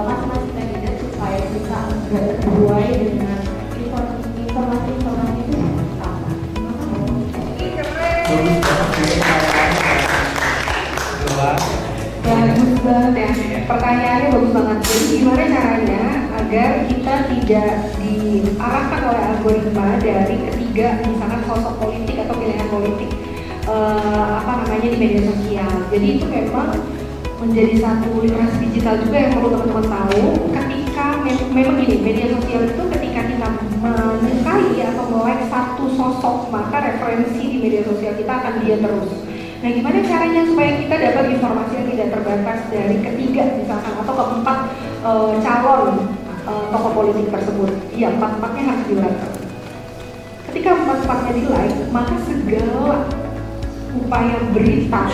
masing-masing kandidat supaya bisa sesuai dengan informasi-informasi itu sama. Bagus banget ya. Pertanyaannya bagus banget. Jadi gimana caranya agar kita tidak diarahkan oleh algoritma dari ketiga misalkan sosok politik atau pilihan politik di media sosial. Jadi itu memang menjadi satu literasi digital juga yang perlu teman-teman tahu. Ketika memang gini, media sosial itu ketika kita menyukai atau melike satu sosok, maka referensi di media sosial kita akan dia terus. Nah, gimana caranya supaya kita dapat informasi yang tidak terbatas dari ketiga misalkan atau keempat calon tokoh politik tersebut? Iya, empat-empatnya harus di-like. Ketika empat-empatnya di-like, maka segala upaya berita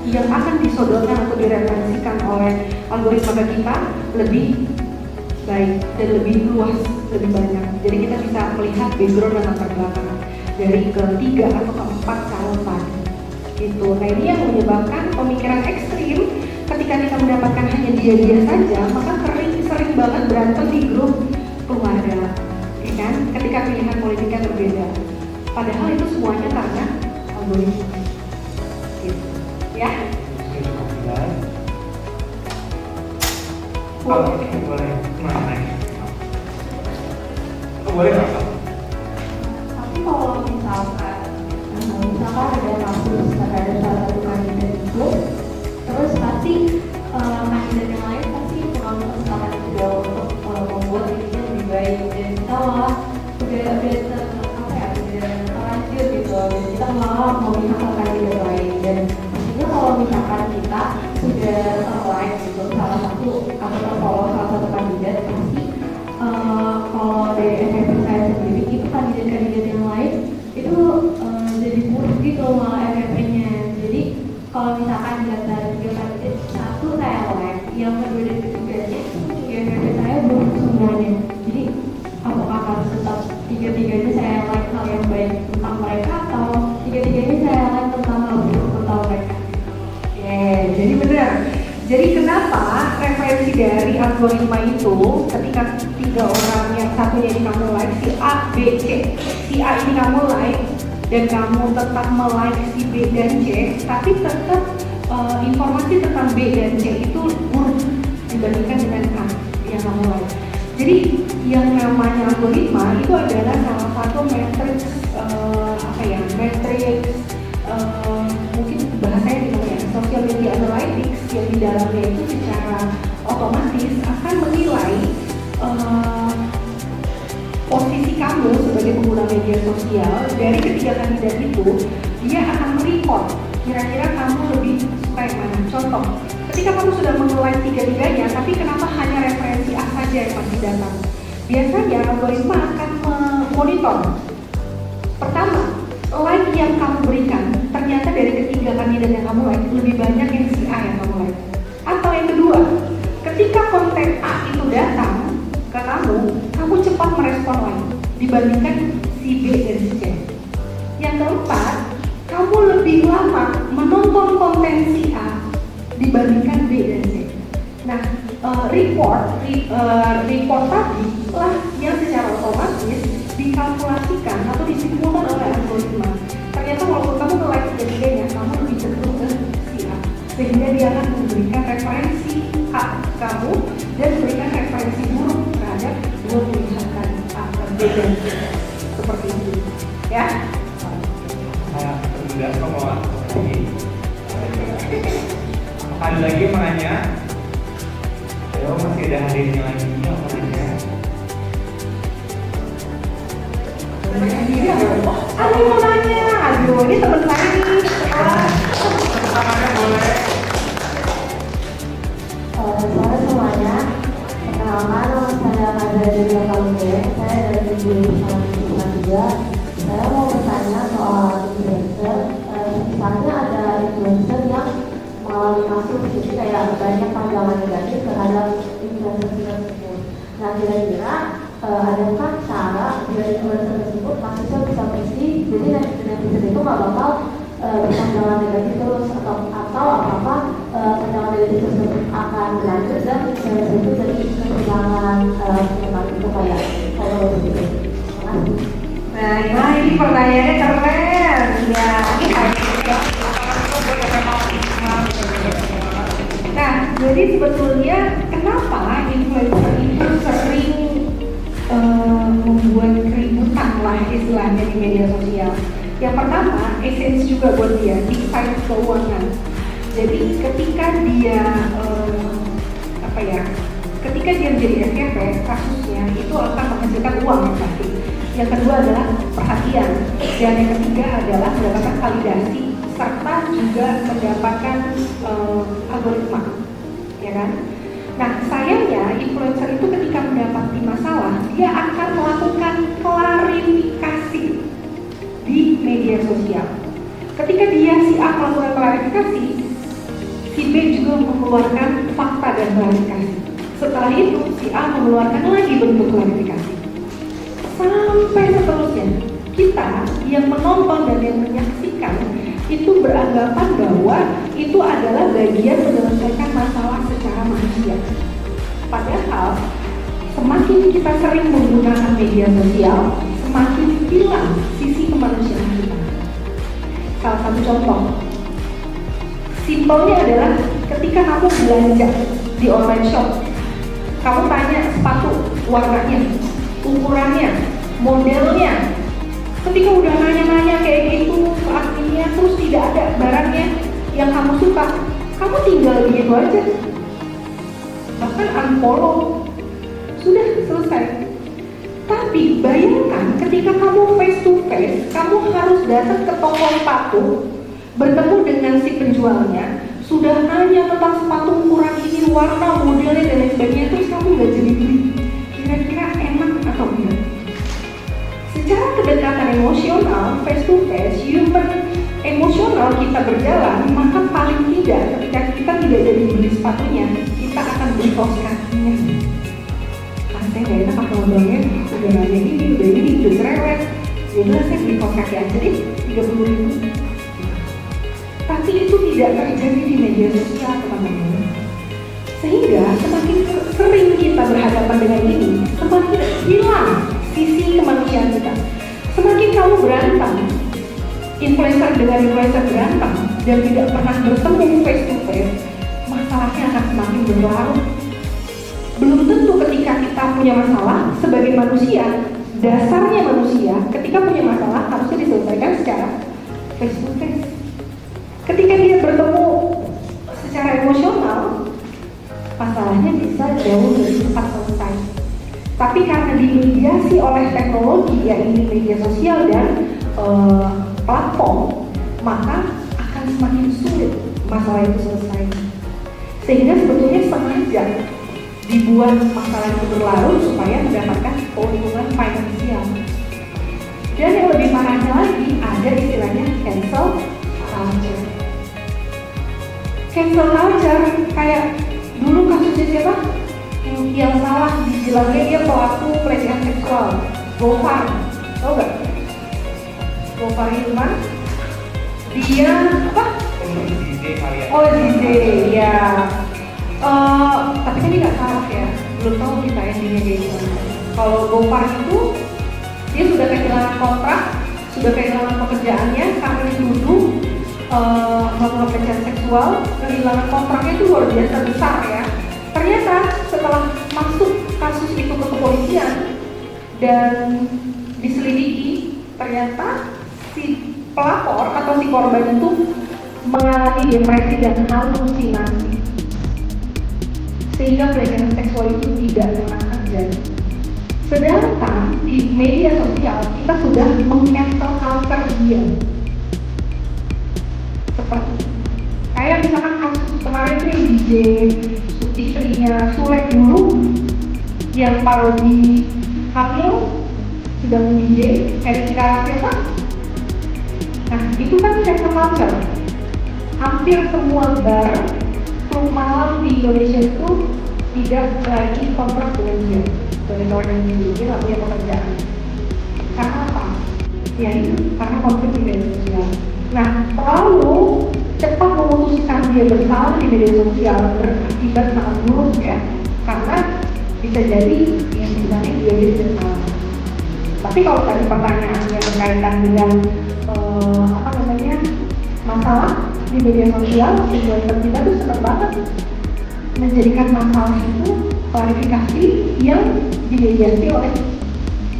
yang akan disodorkan atau direferensikan oleh algoritma kita lebih baik dan lebih luas, lebih banyak. Jadi kita bisa melihat background dan latar belakang dari ketiga atau keempat calon tadi. Gitu. Nah, ini yang menyebabkan pemikiran ekstrim. Ketika kita mendapatkan hanya dia saja, maka sering banget berantem di grup keluarga, ya kan? Ketika pilihan politiknya berbeda. Padahal itu semuanya karena algoritma. Gitu. Ya? Boleh. Boleh apa? Tapi kalau misalkan ada kasus ada salah satu kandidat itu, terus pasti kandidat yang lain pasti mengambil kesempatan juga untuk membuat dirinya lebih baik, dan kita malah udah terlanjur gitu, dan kita malah memihak ke kandidat lain. Dan pastinya kalau misalkan kita sudah like gitu salah satu atau terfollow salah satu kandidat, pasti kalau dari FFP saya sendiri itu kandidat-kandidat yang lain itu jadi buruk gitu malah FFP-nya. Jadi kalau misalkan di antara 3 kandidat, 1 saya like, yang kedua dan ketiganya ya FFP saya buruk semuanya. Jadi apakah harus tetap 3-tiganya saya like hal yang baik tentang mereka, atau 3-tiganya saya like tentang hal buruk tentang mereka? Jadi benar. Jadi kenapa referensi dari algoritma itu ketika 3 orang yang satunya ini kamu like, si A, B, C, si A ini kamu like dan kamu tetap melike si B dan C, tapi tetap informasi tentang B dan C itu buruk dibandingkan dengan A yang kamu like. Jadi yang namanya algoritma itu adalah salah satu matriks mungkin bahasanya gimana ya, social media analytics, yang di dalamnya itu secara otomatis akan menilai posisi kamu sebagai pengguna media sosial dari ketiga kandidat itu. Dia akan merekod kira-kira kamu lebih suka yang mana. Contoh, ketika kamu sudah menilai 3-tiganya, tapi kenapa hanya referensi A saja yang masih datang? Biasanya algoritma akan memonitor. Pertama, like yang kamu berikan ternyata dari ketiga kandidat yang kamu like lebih banyak yang si A yang kamu like. Atau yang kedua, ketika konten A itu datang ke kamu, kamu cepat merespon lagi dibandingkan si B dan si C. Yang keempat, kamu lebih lama menonton konten si A dibandingkan B dan C. Nah, report tadi lah yang secara otomatis dikalkulasikan atau disimpulkan oleh algoritma. Ternyata walaupun kamu nge-like ketiganya, kamu lebih cenderung ke si A, sehingga dia akan memberikan referensi A kamu dan memberikan referensi buruk terhadap dua pilihan tadi A dan B dan C. Seperti itu, ya. Saya sudah mau lagi. Ada lagi yang menanya? Ayo, masih ada hadirnya lagi yang menanya. Ada yang mau nanya? Aduh, ini teman saya nih. Pertamanya boleh. Selamat semuanya. Perkenalkan, nama saya Nadia Delia Kalunde. Saya dari jurusan Fisika 3. Saya mau bertanya soal influencer. Misalnya ada influencer yang mengalami kasus, jadi kayak banyak pandangan negatif terhadap influencer tersebut. Nah, kira-kira adakah cara biar influencer tersebut kasusnya bisa bersih, jadi netizen itu nggak bakal pandangan negatif terus, atau apakah pandangan negatif tersebut akan berlanjut dan influencer itu jadi kehilangan penyemangat itu kayak begitu. Terima kasih. Nah, ini pertanyaannya keren. Ya, ini nah, jadi sebetulnya kenapa influencer itu sering membuat keributan lah istilahnya di media sosial. Yang pertama, essence juga buat dia, big size keuangan. Jadi ketika dia ketika dia menjadi SKP, kasusnya itu akan menghasilkan uang yang pasti. Yang kedua adalah perhatian, dan yang ketiga adalah mendapatkan validasi serta juga mendapatkan algoritma, ya kan? Nah, sayangnya influencer itu ketika mendapati masalah, dia akan melakukan klarifikasi di media sosial. Ketika dia si A melakukan klarifikasi, si B juga mengeluarkan fakta dan klarifikasi. Setelah itu, si A mengeluarkan lagi bentuk klarifikasi. Sampai seterusnya, kita yang menonton dan yang menyaksikan itu beranggapan bahwa itu adalah bagian menyelesaikan masalah secara manusia. Padahal semakin kita sering menggunakan media sosial, semakin hilang sisi kemanusiaan kita. Salah satu contoh, simpelnya adalah ketika kamu belanja di online shop, kamu tanya sepatu warnanya, ukurannya, modelnya. Ketika udah nanya-nanya kayak gitu, artinya terus tidak ada barangnya yang kamu suka, kamu tinggal gitu aja, bahkan unfollow, sudah selesai. Tapi bayangkan ketika kamu face to face, kamu harus datang ke toko sepatu, bertemu dengan si penjualnya, sudah nanya tentang sepatu ukuran ini, warna, modelnya dan lain sebagainya, terus kamu nggak jadi beli. Kira-kira enak atau enggak? Secara kedekatan emosional, face to face, human emosional kita berjalan, maka paling tidak ketika kita tidak jadi beli sepatunya, kita akan beli kaos kakinya. Saya nggak enak pakai modalnya, udah nanya ini, udah cerewet, yaudah saya beli kaos kaki aja deh, 30.000. Tapi itu tidak terjadi di media sosial, teman-teman. Sehingga semakin sering kita berhadapan dengan ini, semakin hilang sisi kemanusiaan kita. Semakin kamu berantem, influencer dengan influencer berantem dan tidak pernah bertemu face to face, masalahnya akan semakin berlarut. Belum tentu ketika kita punya masalah sebagai manusia, dasarnya manusia ketika punya masalah harusnya diselesaikan secara face to face. Ketika dia bertemu secara emosional, masalahnya bisa jauh lebih cepat selesai. Tapi karena dimediasi oleh teknologi, yaitu media sosial dan platform, maka akan semakin sulit masalah itu selesai. Sehingga sebetulnya sengaja dibuat masalah itu berlarut supaya mendapatkan keuntungan finansial. Dan yang lebih parahnya lagi, ada istilahnya cancel culture. Cancel culture, kayak dulu kasusnya siapa? bilangnya dia pelaku pelecehan seksual. Gofar, tau gak? Gofar Hilman. Dia apa? Oh Zize, ya. Tapi kan dia nggak salah ya. Belum tahu kita endingnya kayak gimana. Kalau Gofar itu dia sudah kehilangan kontrak, sudah kehilangan pekerjaannya karena dituduh melakukan pelecehan seksual. Kehilangan kontraknya itu luar biasa besar ya. Ternyata setelah masuk kasus itu ke kepolisian dan diselidiki, ternyata si pelapor atau si korban itu mengalami depresi dan halusinasi, sehingga pelecehan seksual itu tidak pernah terjadi. Sedangkan di media sosial kita sudah meng-cancel culture dia. Seperti kayak misalkan kasus kemarin nih DJ istrinya Sule dulu yang parodi hamil sudah DJ Erika siapa? Nah itu kan cancel culture. Hampir semua bar klub malam di Indonesia itu tidak lagi kontrak dengan dia. Dari orang yang dia nggak punya pekerjaan. Karena apa? Ya itu karena konflik di media sosial. Nah terlalu cepat memutuskan dia bersalah di media sosial berakibat sangat buruk ya. Karena bisa jadi yang sebenarnya dia bersalah. Tapi kalau tadi pertanyaannya berkaitan dengan masalah di media sosial, influencer kita tuh senang banget menjadikan masalah itu klarifikasi yang dimediasi oleh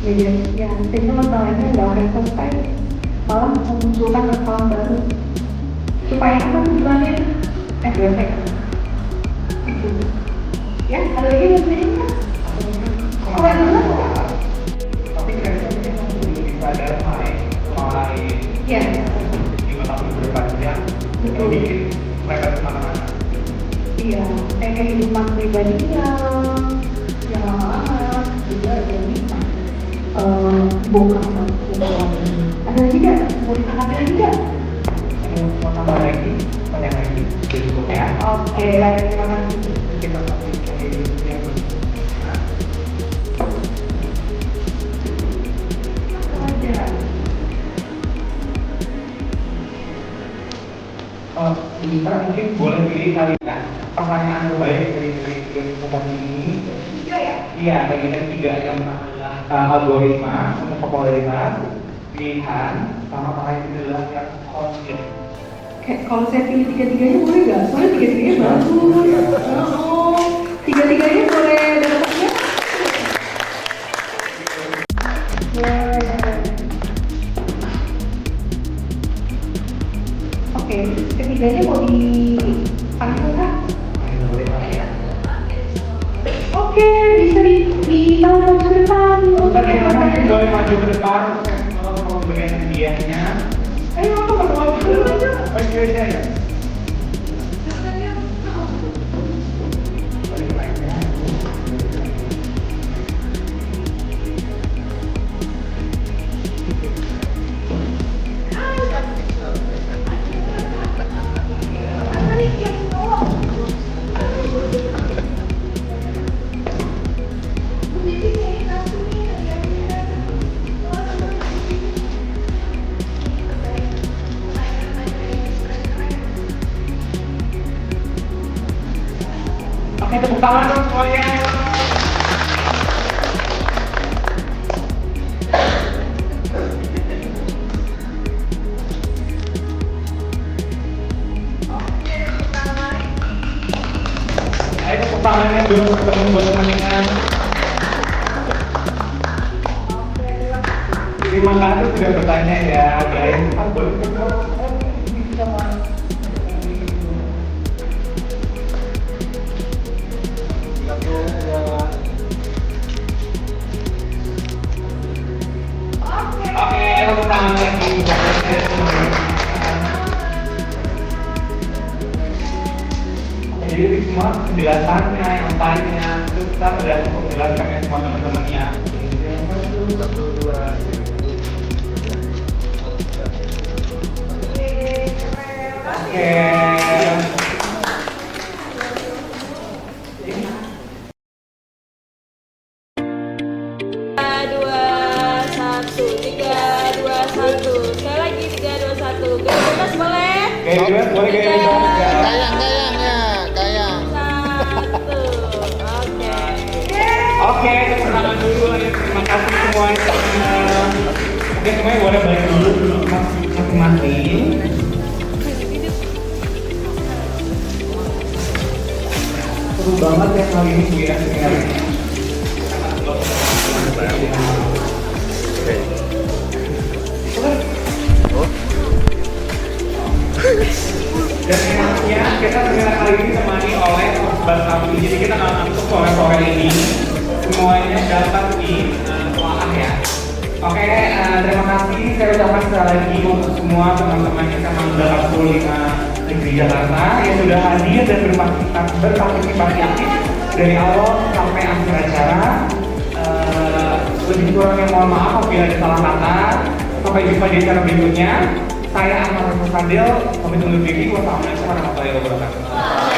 media sosial. Sehingga masalahnya nggak akan selesai, malah memunculkan masalah baru supaya apa tujuannya? Efek. Ya, ada lagi yang berikutnya? Tapi kira-kira belum sadar mulai ya gimana berpanjang itu bikin mereka kemana-mana. Iya, kayak kehidupan pribadinya yang lama-lama juga jadi bongkar ada lagi nggak? Mau ditangkap lagi nggak? Mau tambah lagi, banyak lagi jadi ya. Oke, terima kasih. Kita masih kayak yang Kita mungkin boleh pilih kali ya pertanyaan terbaik dari umum ini. Iya, bagi kita tiga yang algoritma untuk popularitas, pilihan, sama pertanyaan adalah yang konsep. Kalau saya pilih tiga-tiganya boleh nggak? Soalnya tiga-tiganya bagus. Tiga-tiganya boleh dapatnya? Oke, ketiganya mau dipanggil nggak? Oke, bisa ditaruh ke depan. Boleh maju ke depan, mau bagian hadiahnya. Ayo, apa dulu aja. Oke, ya. Oke, tepuk tangan dong semuanya. Ayo tepuk tangannya dulu ketemu buat teman-teman. Terima kasih sudah bertanya ya guys. Oke, tepuk tangan lagi. Jadi semua penjelasannya, yang lainnya itu kita sudah menjelaskan semua teman-temannya. Satu, dua, oke. tangan dulu ya. Terima kasih semuanya. Oke, semuanya boleh balik dulu masing-masing. Seru banget ya kali ini Bu ya. Dan enaknya kita seminar kali ini ditemani oleh Sobat Sapi. Jadi kita akan langsung sore-sore ini semuanya dapat ditelaah ya. Oke, terima kasih. Saya ucapkan sekali lagi untuk semua teman-teman SMA 85 Negeri Jakarta yang sudah hadir dan berpartisipasi aktif dari awal sampai akhir acara. Lebih kurangnya mohon maaf apabila ada salah kata. Sampai jumpa di acara berikutnya. Saya Ahmad Fadil, pamit undur diri. Wassalamualaikum warahmatullahi wabarakatuh.